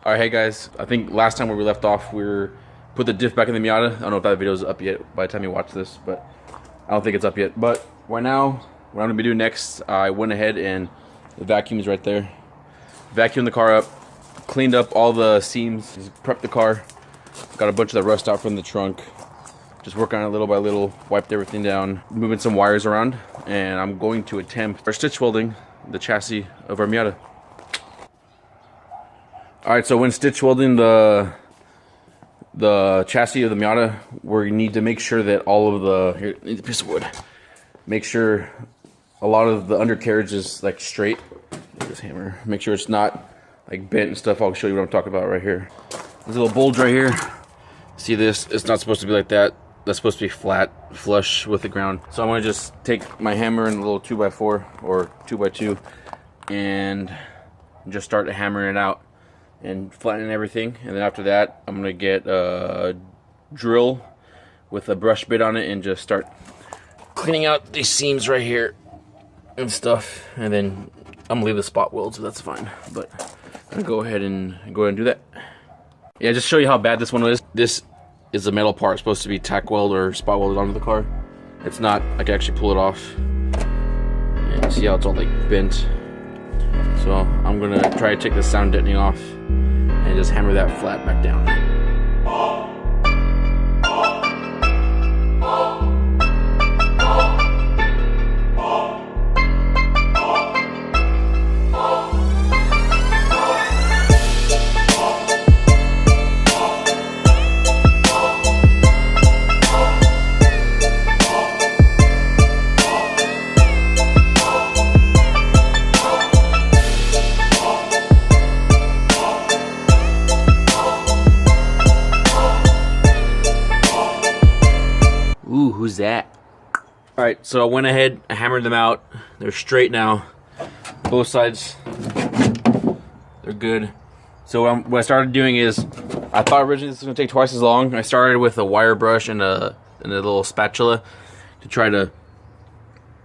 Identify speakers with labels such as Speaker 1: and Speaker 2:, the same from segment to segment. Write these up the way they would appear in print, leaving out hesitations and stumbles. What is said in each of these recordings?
Speaker 1: All right, hey guys. I think last time where we left off, we put the diff back in the Miata. I don't know if that video's up yet by the time you watch this, but I don't think it's up yet. But right now, what I'm gonna be doing next, I went ahead and the vacuum is right there. Vacuumed the car up, cleaned up all the seams, just prepped the car. Got a bunch of the rust out from the trunk. Just working on it little by little, wiped everything down, moving some wires around, and I'm going to attempt stitch welding the chassis of our Miata. Alright, so when stitch welding the chassis of the Miata, we need to make sure that all of the, here, I need a piece of wood. Make sure a lot of the undercarriage is like straight. This hammer. Make sure it's not like bent and stuff. I'll show you what I'm talking about right here. There's a little bulge right here. See this? It's not supposed to be like that. That's supposed to be flat, flush with the ground. So I'm gonna just take my hammer and a little 2x4 or 2x2 and just start hammering it out and flattening everything. And then after that, I'm gonna get a drill with a brush bit on it and just start cleaning out these seams right here and stuff. And then I'm gonna leave the spot welds, so that's fine. But I'm gonna go ahead and do that. Yeah, just show you how bad this one is. This is a metal part. It's supposed to be tack weld or spot welded onto the car. It's not. I can actually pull it off. And see how it's all like bent. So I'm gonna try to take the sound deadening off and just hammer that flat back down. Ooh, who's that? Alright, so I went ahead, I hammered them out. They're straight now. Both sides, they're good. So what I started doing is, I thought originally this was going to take twice as long. I started with a wire brush and a little spatula to try to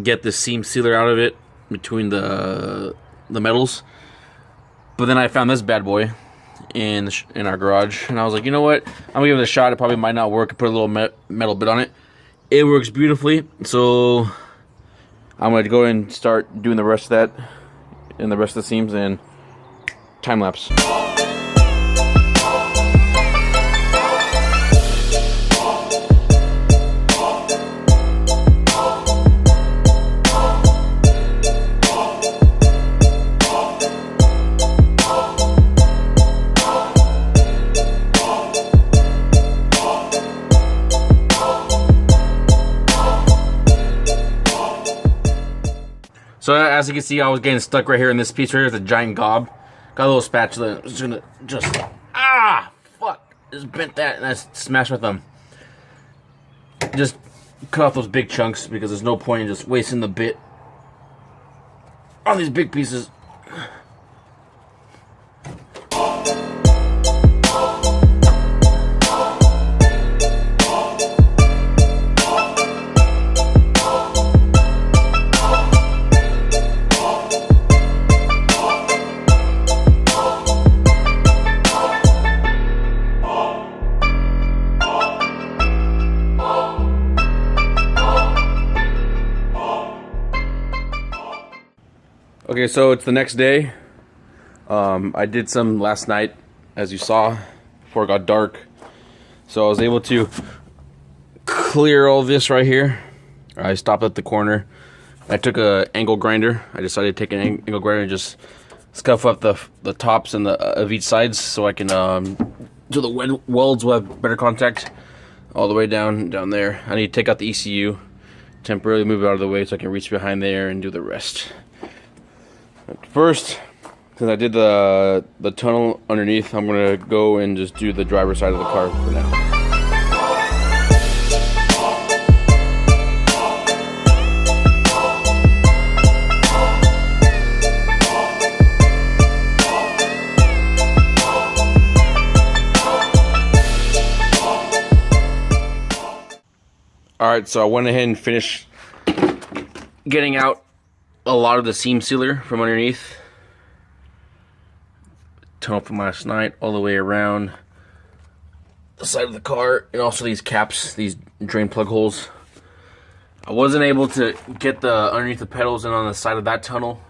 Speaker 1: get the seam sealer out of it between the metals. But then I found this bad boy in our garage, and I was like, you know what? I'm going to give it a shot. It probably might not work. I put a little metal bit on it. It works beautifully, so I'm going to go and start doing the rest of that and the rest of the seams and time lapse. So as you can see, I was getting stuck right here in this piece right here. It's a giant gob. Got a little spatula. I'm just gonna fuck. Just bent that and I smashed my thumb. Just cut off those big chunks because there's no point in just wasting the bit on these big pieces. Okay, so it's the next day. I did some last night, as you saw, before it got dark. So I was able to clear all this right here. I stopped at the corner. I took an angle grinder. I decided to take an angle grinder and just scuff up the tops and of each sides so I can so the welds will have better contact all the way down there. I need to take out the ECU, temporarily move it out of the way so I can reach behind there and do the rest. First, since I did the tunnel underneath, I'm gonna go and just do the driver's side of the car for now. Alright, so I went ahead and finished getting out a lot of the seam sealer from underneath. tunnel from last night all the way around the side of the car, and also these caps, these drain plug holes. I wasn't able to get the underneath the pedals and on the side of that tunnel.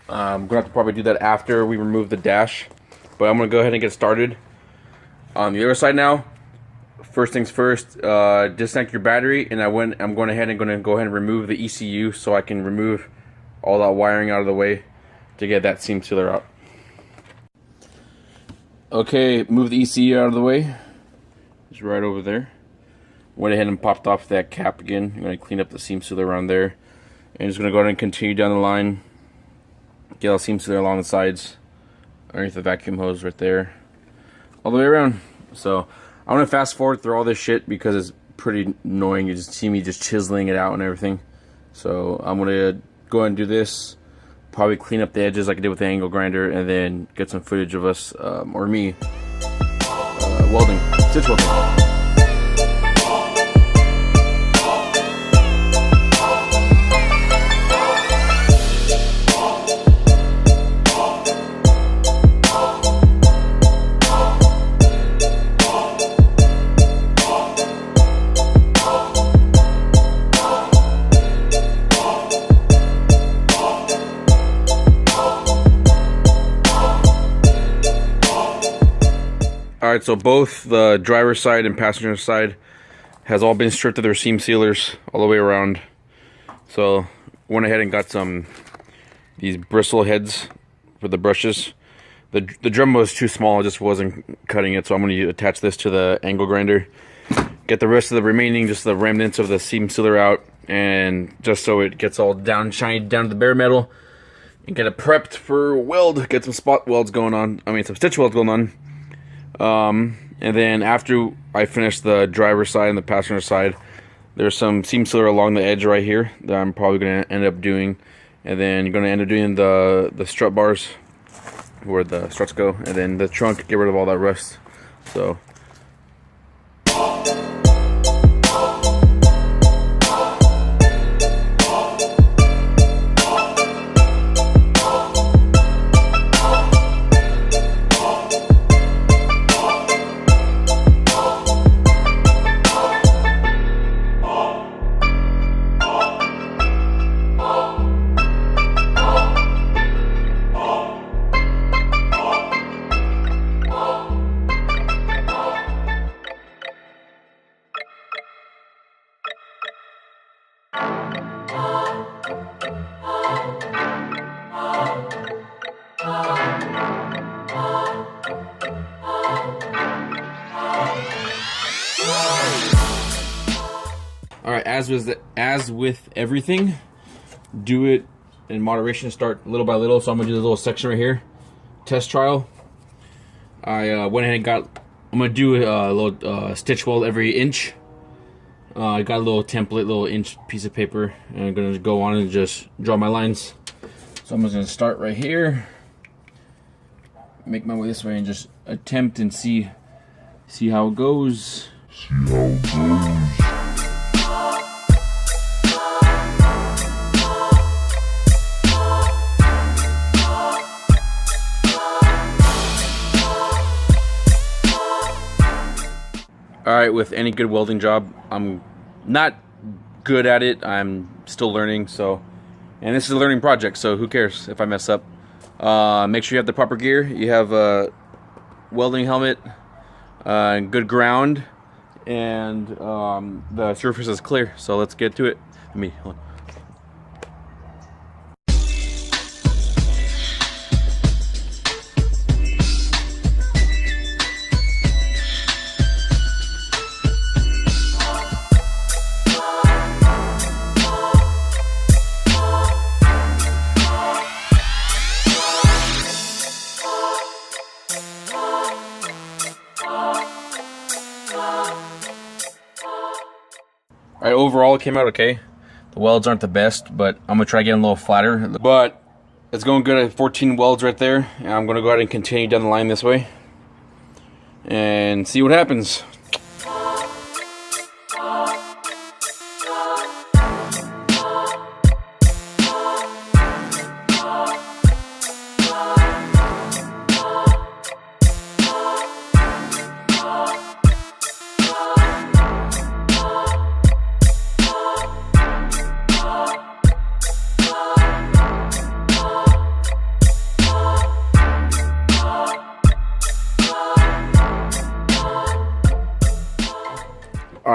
Speaker 1: I'm gonna have to probably do that after we remove the dash, but I'm gonna go ahead and get started on the other side now. First things first, disconnect your battery, and I'm going ahead and go ahead and remove the ECU so I can remove all that wiring out of the way to get that seam sealer out. Okay, move the ECU out of the way. It's right over there. Went ahead and popped off that cap again. I'm going to clean up the seam sealer around there. And just going to go ahead and continue down the line. Get all the seam sealer along the sides. Underneath the vacuum hose right there. All the way around. So I'm going to fast forward through all this shit because it's pretty annoying. You just see me just chiseling it out and everything. So I'm going to go ahead and do this. Probably clean up the edges like I did with the angle grinder. And then get some footage of us, or me, welding. Stitch welding. Alright, so both the driver's side and passenger side has all been stripped of their seam sealers all the way around. So went ahead and got these bristle heads for the brushes. The drum was too small, I just wasn't cutting it, so I'm going to attach this to the angle grinder. Get the rest of the remaining, just the remnants of the seam sealer out, and just so it gets all shined down to the bare metal, and get it prepped for weld. Get some spot welds going on, some stitch welds going on. And then after I finish the driver's side and the passenger side, there's some seam sealer along the edge right here that I'm probably going to end up doing. And then you're going to end up doing the strut bars where the struts go, and then the trunk, get rid of all that rust. So alright, as with everything, do it in moderation, start little by little. So I'm gonna do this little section right here, test trial. I went ahead and I'm gonna do a little stitch weld every inch. I got a little template, little inch piece of paper, and I'm gonna go on and just draw my lines. So I'm just gonna start right here, make my way this way, and just attempt and see how it goes. Alright, with any good welding job, I'm not good at it. I'm still learning, and this is a learning project, so who cares if I mess up. Make sure you have the proper gear. You have a welding helmet, good ground, and the surface is clear. So let's get to it. Hold on. Alright, overall it came out okay. The welds aren't the best, but I'm going to try getting a little flatter. But it's going good at 14 welds right there. And I'm going to go ahead and continue down the line this way and see what happens.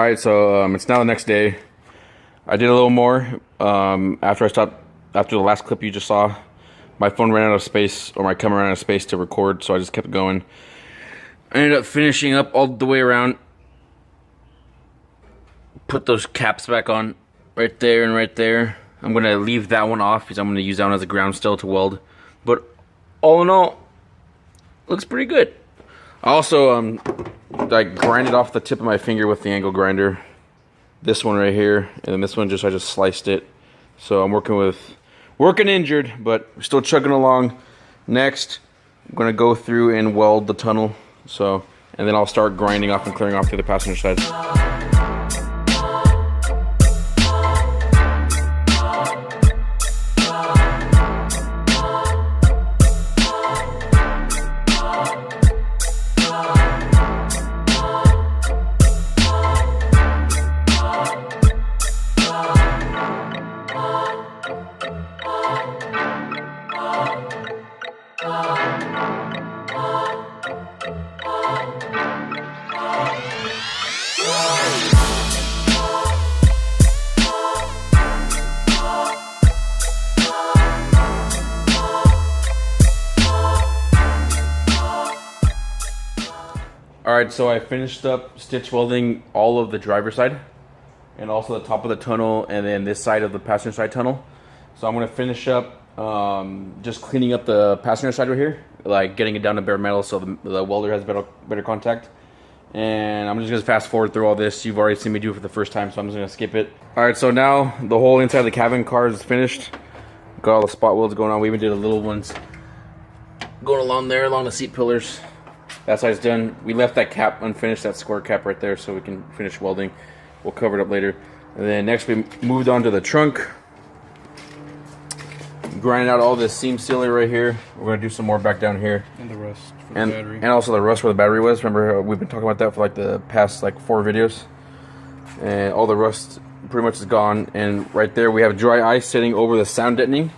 Speaker 1: right, so it's now the next day. I did a little more after I stopped. After the last clip you just saw, my phone ran out of space, or my camera ran out of space to record, so I just kept going. I ended up finishing up all the way around. Put those caps back on right there and right there. I'm gonna leave that one off because I'm gonna use that one as a ground still to weld. But all in all, looks pretty good. I also I grinded off the tip of my finger with the angle grinder. This one right here, and then this one I just sliced it. So I'm working injured, but we're still chugging along. Next, I'm gonna go through and weld the tunnel. So, and then I'll start grinding off and clearing off to the passenger side. Alright, so I finished up stitch welding all of the driver's side and also the top of the tunnel and then this side of the passenger side tunnel. So I'm going to finish up just cleaning up the passenger side right here, like getting it down to bare metal so the welder has better contact. And I'm just going to fast forward through all this. You've already seen me do it for the first time, so I'm just going to skip it. Alright, so now the whole inside of the cabin car is finished. Got all the spot welds going on. We even did a little ones going along there, along the seat pillars. That side's done. We left that cap unfinished, that square cap right there, so we can finish welding. We'll cover it up later. And then next we moved on to the trunk. Grinding out all this seam sealing right here. We're going to do some more back down here.
Speaker 2: And the rust for the battery.
Speaker 1: And also the rust where the battery was. Remember, we've been talking about that for like the past 4 videos. And all the rust pretty much is gone. And right there we have dry ice sitting over the sound deadening.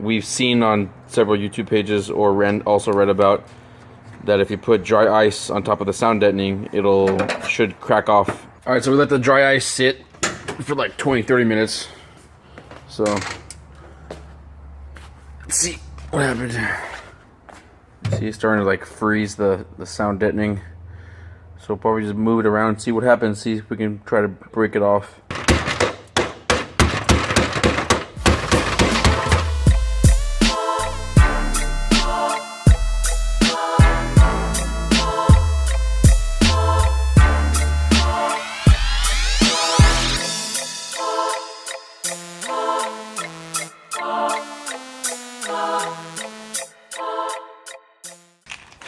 Speaker 1: We've seen on several YouTube pages or also read about that if you put dry ice on top of the sound deadening, should crack off. Alright, so we let the dry ice sit for like 20-30 minutes. So let's see what happened. See, it's starting to freeze the sound deadening. So probably just move it around, see what happens, see if we can try to break it off.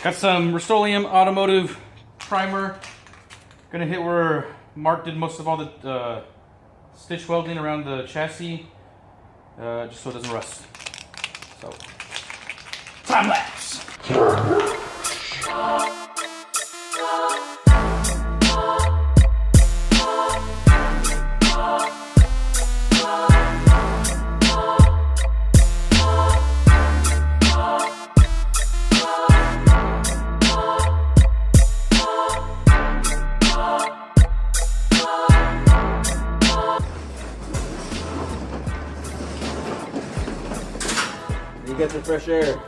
Speaker 2: Got some Rust-Oleum automotive primer. Gonna hit where Mark did most of all the stitch welding around the chassis, just so it doesn't rust. So, time lapse.
Speaker 1: You get some fresh air.